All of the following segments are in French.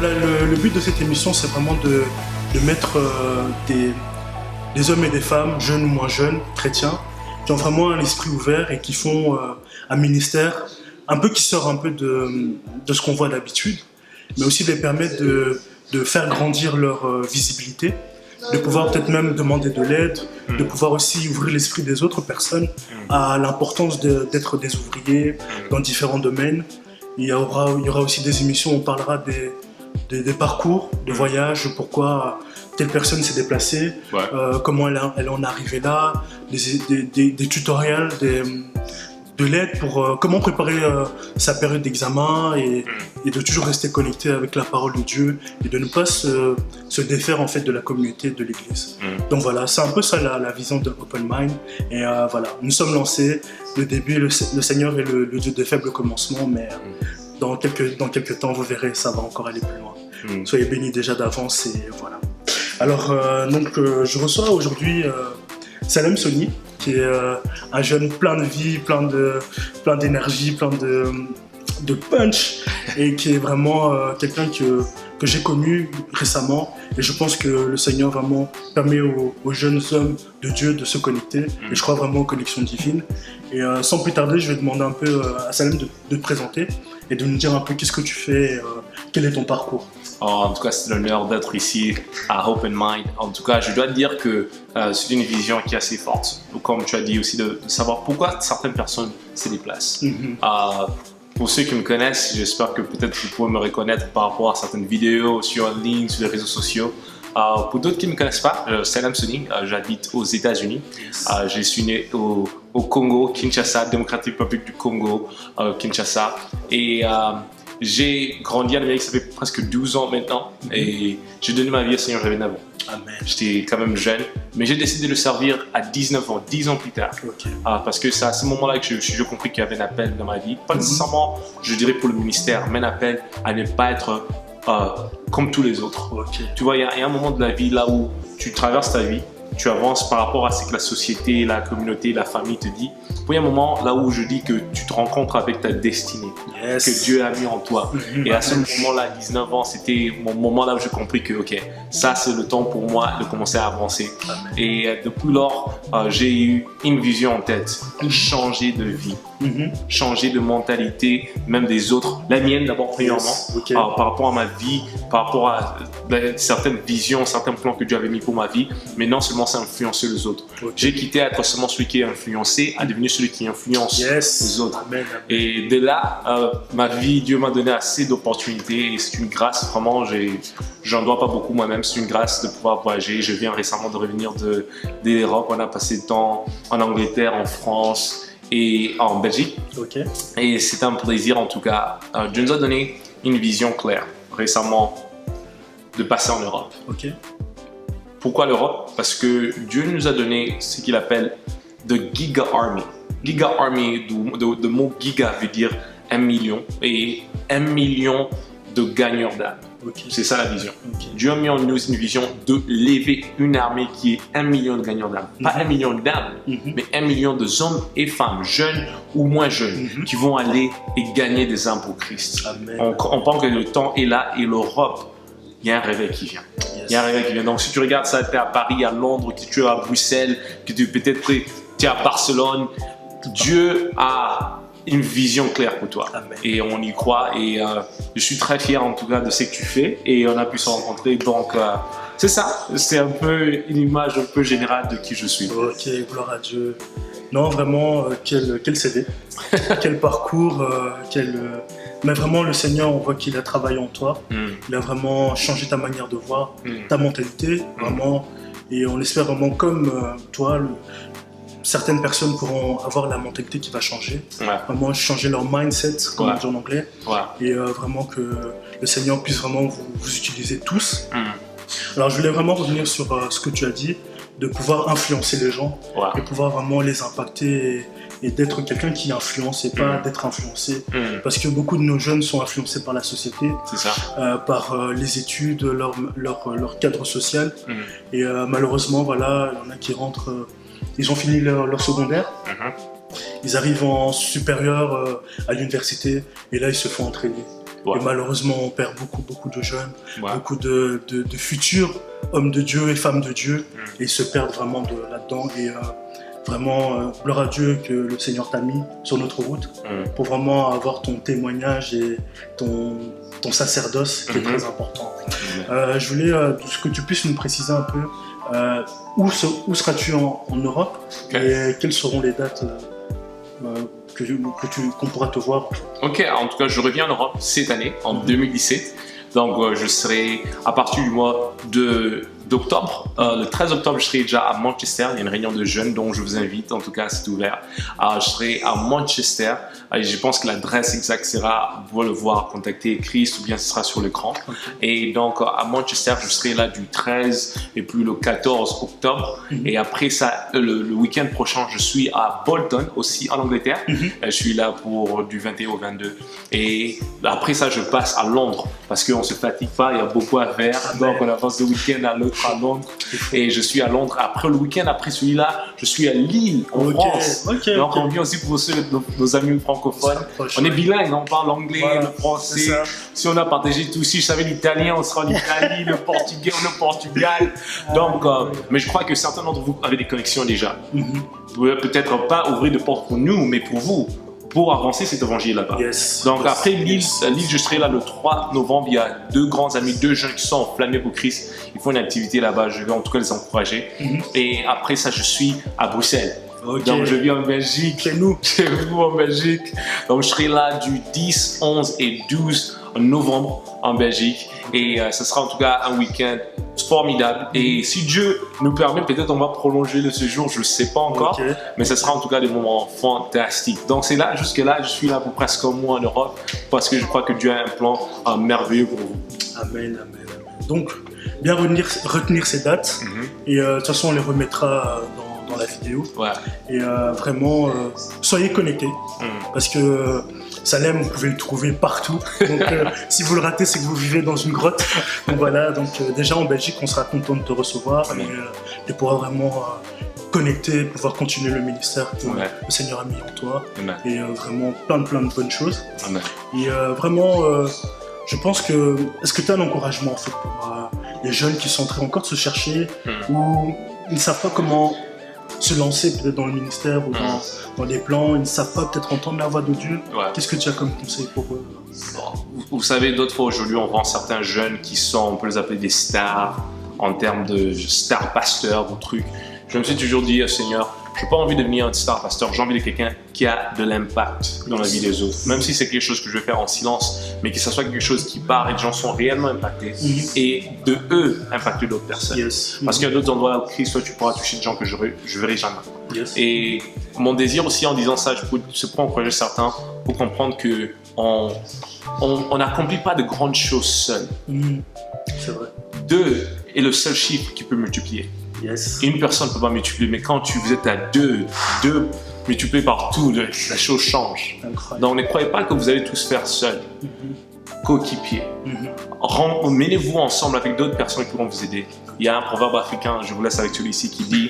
voilà, le but de cette émission, c'est vraiment de mettre des hommes et des femmes, jeunes ou moins jeunes, chrétiens, qui ont vraiment un esprit ouvert et qui font un ministère un peu qui sort un peu de ce qu'on voit d'habitude, mais aussi de les permettre de faire grandir leur visibilité, de pouvoir peut-être même demander de l'aide, de pouvoir aussi ouvrir l'esprit des autres personnes à l'importance d'être des ouvriers dans différents domaines. Il y aura aussi des émissions où on parlera des parcours de voyage, pourquoi telle personne s'est déplacée, comment elle en est arrivée là, des tutoriels, de l'aide pour comment préparer sa période d'examen et de toujours rester connecté avec la parole de Dieu et de ne pas se défaire en fait de la communauté de l'Église. Donc voilà, c'est un peu ça la vision de Open Mind. Et voilà, nous sommes lancés. Le début, le Seigneur est le Dieu des faibles commencements, mais dans quelques temps, vous verrez, ça va encore aller plus loin. Soyez bénis déjà d'avance et voilà. Alors donc je reçois aujourd'hui Salem Sony, qui est un jeune plein de vie, plein d'énergie, plein de punch, et qui est vraiment quelqu'un que j'ai connu récemment. Et je pense que le Seigneur vraiment permet aux jeunes hommes de Dieu de se connecter. Et je crois vraiment aux connexions divines. Et sans plus tarder, je vais demander un peu à Salem de te présenter et de nous dire un peu qu'est-ce que tu fais, quel est ton parcours. En tout cas, c'est l'honneur d'être ici à Open Mind. En tout cas, je dois te dire que c'est une vision qui est assez forte. Comme tu as dit aussi, de savoir pourquoi certaines personnes se déplacent. Pour ceux qui me connaissent, j'espère que peut-être vous pouvez me reconnaître par rapport à certaines vidéos sur ligne, sur les réseaux sociaux. Pour d'autres qui ne me connaissent pas, Salem Sony, j'habite aux États-Unis. Je suis né au Congo, Kinshasa, Démocratique République du Congo, Kinshasa. Et j'ai grandi en Amérique, ça fait presque 12 ans maintenant. Et j'ai donné ma vie au Seigneur, j'avais 9 ans. Amen. J'étais quand même jeune, mais j'ai décidé de le servir à 19 ans, 10 ans plus tard. Parce que c'est à ce moment-là que j'ai compris qu'il y avait un appel dans ma vie. Pas nécessairement, je dirais, pour le ministère, mais un appel à ne pas être comme tous les autres. Tu vois, il y a un moment de la vie là où tu traverses ta vie, tu avances par rapport à ce que la société, la communauté, la famille te dit. Puis il y a un moment là où je dis que tu te rencontres avec ta destinée, que Dieu a mis en toi. Et à ce moment-là, 19 ans, c'était mon moment là où j'ai compris que ok, ça c'est le temps pour moi de commencer à avancer. Et depuis lors, j'ai eu une vision en tête, changer de vie, changer de mentalité, même des autres. La mienne d'abord premièrement, par rapport à ma vie, par rapport à certaines visions, certains plans que Dieu avait mis pour ma vie, mais non seulement ça influencer les autres. J'ai quitté à être seulement celui qui est influencé, à devenir celui qui influence les autres. Amen. Et de là, ma vie, Dieu m'a donné assez d'opportunités et c'est une grâce, vraiment, j'en dois pas beaucoup moi-même, c'est une grâce de pouvoir voyager. Je viens récemment de revenir d'Europe, on a passé le temps en Angleterre, en France et en Belgique. Et c'est un plaisir en tout cas. Dieu nous a donné une vision claire récemment de passer en Europe. Pourquoi l'Europe? Parce que Dieu nous a donné ce qu'il appelle The Giga Army. Giga Army, le mot giga veut dire 1 million et 1 million de gagneurs d'âme. C'est ça la vision. Dieu a mis en nous une vision de lever une armée qui est 1 million de gagneurs d'âme. Pas 1 million d'âmes, mais 1 million de hommes et femmes, jeunes ou moins jeunes, qui vont aller et gagner des âmes pour Christ. On pense que le temps est là et l'Europe, il y a un réveil qui vient. Il y a un réveil qui vient. Donc si tu regardes ça, tu es à Paris, à Londres, que tu es à Bruxelles, que tu es peut-être tu es à Barcelone, Dieu a une vision claire pour toi. Et on y croit et je suis très fier en tout cas de ce que tu fais et on a pu se rencontrer. Donc c'est ça, c'est un peu une image un peu générale de qui je suis. Ok, gloire à Dieu. Non, vraiment, quel CV, quel parcours, mais vraiment le Seigneur, on voit qu'il a travaillé en toi. Il a vraiment changé ta manière de voir, ta mentalité, vraiment. Et on espère vraiment comme toi, certaines personnes pourront avoir la mentalité qui va changer, vraiment changer leur mindset, comme on dit en anglais, et vraiment que le Seigneur puisse vraiment vous utiliser tous. Alors je voulais vraiment revenir sur ce que tu as dit, de pouvoir influencer les gens, de pouvoir vraiment les impacter et d'être quelqu'un qui influence et pas d'être influencé. Parce que beaucoup de nos jeunes sont influencés par la société, par les études, leur cadre social. Et malheureusement, voilà, il y en a qui rentrent, ils ont fini leur secondaire, ils arrivent en supérieur à l'université et là ils se font entraîner. Et malheureusement, on perd beaucoup de jeunes, Ouais. beaucoup de futurs hommes de Dieu et femmes de Dieu, et ils se perdent vraiment là-dedans. Et vraiment, gloire à Dieu que le Seigneur t'a mis sur notre route pour vraiment avoir ton témoignage et ton sacerdoce qui est très important. Je voulais que tu puisses nous préciser un peu où seras-tu en Europe et quelles seront les dates qu'on pourra te voir. Ok, en tout cas, je reviens en Europe cette année, en 2017. Donc, je serai à partir du mois d'octobre. Le 13 octobre, je serai déjà à Manchester. Il y a une réunion de jeunes dont je vous invite. En tout cas, c'est ouvert. Je serai à Manchester. Et je pense que l'adresse exacte sera, vous pouvez le voir, contacter Chris ou bien ce sera sur l'écran. Et donc, à Manchester, je serai là du 13 et puis le 14 octobre. Et après ça, le week-end prochain, je suis à Bolton, aussi en Angleterre. Je suis là pour du 21 au 22. Et après ça, je passe à Londres parce qu'on ne se fatigue pas, il y a beaucoup à faire. Donc, on avance de week-end à l'autre à Londres. Et je suis à Londres. Après le week-end, après celui-là, je suis à Lille, en France. Donc, on vient aussi pour nos amis francophones. On est bilingue, on parle l'anglais, le français. Si on a partagé tout, si je savais l'italien, on sera en Italie, le portugais, on est au Portugal. Donc, mais je crois que certains d'entre vous avaient des connexions déjà. Peut-être pas ouvrir de porte pour nous, mais pour vous, pour avancer cet évangile là-bas. Donc après Lille, je serai là le 3 novembre. Il y a deux grands amis, deux jeunes qui sont enflammés pour Christ. Ils font une activité là-bas. Je vais en tout cas les encourager. Et après ça, je suis à Bruxelles. Donc je vis en Belgique. Chez nous. Chez vous en Belgique. Donc je serai là du 10, 11 et 12 novembre en Belgique. Et ce sera en tout cas un week-end formidable. Et si Dieu nous permet, peut-être on va prolonger le séjour, je ne sais pas encore. Mais ce sera en tout cas des moments fantastiques. Donc c'est là, jusque-là, je suis là pour presque un mois en Europe parce que je crois que Dieu a un plan merveilleux pour vous. Amen, amen, amen. Donc, bien retenir ces dates. Et de toute façon, on les remettra dans la vidéo. Et vraiment, soyez connectés parce que Salem, vous pouvez le trouver partout. Donc, si vous le ratez, c'est que vous vivez dans une grotte. Donc voilà. Donc déjà en Belgique, on sera content de te recevoir et de pouvoir vraiment connecter, pouvoir continuer le ministère que le Seigneur a mis en toi. Et vraiment plein de bonnes choses. Et vraiment, je pense que est-ce que tu as un encouragement en fait pour les jeunes qui sont en train encore de se chercher ou ils ne savent pas comment se lancer peut-être dans le ministère ou dans des plans, ils ne savent pas peut-être entendre la voix de Dieu. Qu'est-ce que tu as comme conseil pour eux? Vous savez, d'autres fois aujourd'hui, on vend certains jeunes qui sont, on peut les appeler des stars en termes de stars pasteurs ou trucs. Je me suis toujours dit, Seigneur, je n'ai pas envie de devenir un star pasteur, j'ai envie de quelqu'un qui a de l'impact dans la vie des autres. Même si c'est quelque chose que je vais faire en silence, mais que ce soit quelque chose qui part et que les gens sont réellement impactés et de eux impacter d'autres personnes. Parce qu'il y a d'autres endroits où Christ, toi, tu pourras toucher des gens que je ne verrai jamais. Et mon désir aussi en disant ça, c'est pour encourager certains pour comprendre qu'on n'accomplit pas de grandes choses seuls. C'est vrai. 2 est le seul chiffre qui peut multiplier. Une personne ne peut pas multiplier, mais quand vous êtes à 2 multiplié par tout, la chose change. Donc ne croyez pas que vous allez tous faire seul. Coéquipier. Menez-vous ensemble avec d'autres personnes qui pourront vous aider. Il y a un proverbe africain, je vous laisse avec celui-ci, qui dit: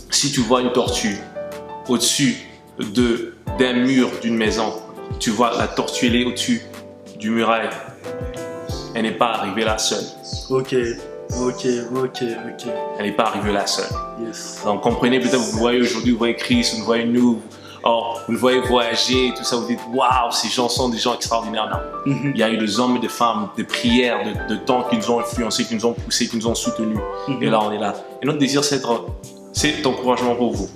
si tu vois une tortue au-dessus d'un mur d'une maison, tu vois la tortue, elle est au-dessus du muraille. Elle n'est pas arrivée là seule. Elle n'est pas arrivée là seule. Donc comprenez, peut-être vous voyez aujourd'hui, vous voyez Christ, vous voyez nous, vous nous voyez voyager, tout ça, vous dites waouh, ces gens sont des gens extraordinaires. Non. Il y a eu des hommes et des femmes, des prières, de temps qui nous ont influencés, qui nous ont poussés, qui nous ont soutenus. Et là, on est là. Et notre désir, c'est d'encouragement pour vous.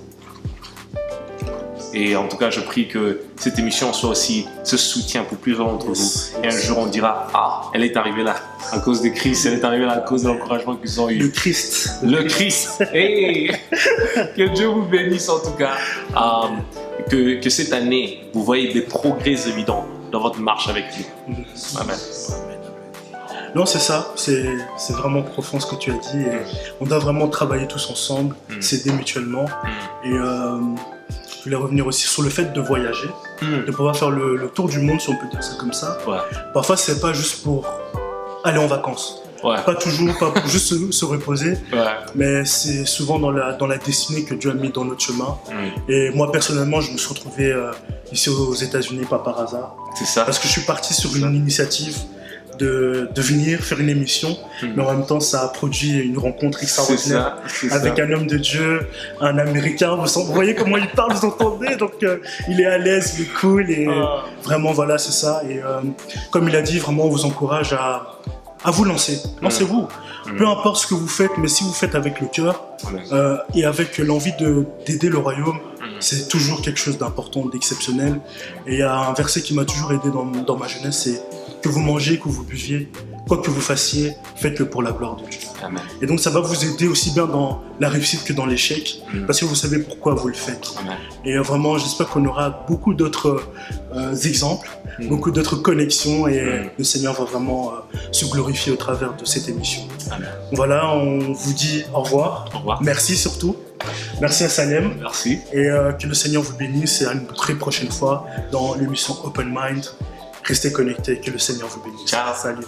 Et en tout cas, je prie que cette émission soit aussi ce soutien pour plusieurs d'entre vous. Et un jour, on dira: ah, elle est arrivée là à cause de Christ, elle est arrivée là à cause de l'encouragement qu'ils ont eu. Le Christ. Le Christ. Hey, que Dieu vous bénisse en tout cas. Que cette année, vous voyez des progrès évidents dans votre marche avec lui. Amen. Non, c'est ça, c'est vraiment profond ce que tu as dit. Et on doit vraiment travailler tous ensemble, s'aider mutuellement. Et je voulais revenir aussi sur le fait de voyager, de pouvoir faire le tour du monde, si on peut dire ça comme ça. Parfois, c'est pas juste pour aller en vacances. Ouais. Pas toujours, pas pour juste se reposer, Ouais. mais c'est souvent dans la destinée que Dieu a mis dans notre chemin. Et moi, personnellement, je me suis retrouvé ici aux États-Unis, pas par hasard. C'est ça. Parce que je suis parti sur une initiative de venir faire une émission, mais en même temps, ça a produit une rencontre extraordinaire avec un homme de Dieu, un Américain. Vous voyez comment il parle, vous entendez? Donc, il est à l'aise, il est cool, et vraiment, voilà, c'est ça. Et comme il a dit, vraiment, on vous encourage à vous lancer. Lancez-vous. Peu importe ce que vous faites, mais si vous faites avec le cœur et avec l'envie d'aider le royaume, c'est toujours quelque chose d'important, d'exceptionnel. Et il y a un verset qui m'a toujours aidé dans ma jeunesse, c'est que vous mangez, que vous buviez, quoi que vous fassiez, faites-le pour la gloire de Dieu. Amen. Et donc ça va vous aider aussi bien dans la réussite que dans l'échec, parce que vous savez pourquoi vous le faites. Amen. Et vraiment, j'espère qu'on aura beaucoup d'autres exemples, beaucoup d'autres connexions, et le Seigneur va vraiment se glorifier au travers de cette émission. Amen. Voilà, on vous dit au revoir. Au revoir. Merci surtout. Merci à Salem. Merci. Et que le Seigneur vous bénisse, et à une très prochaine fois dans l'émission Open Mind. Restez connectés, que le Seigneur vous bénisse. Ciao. Salut.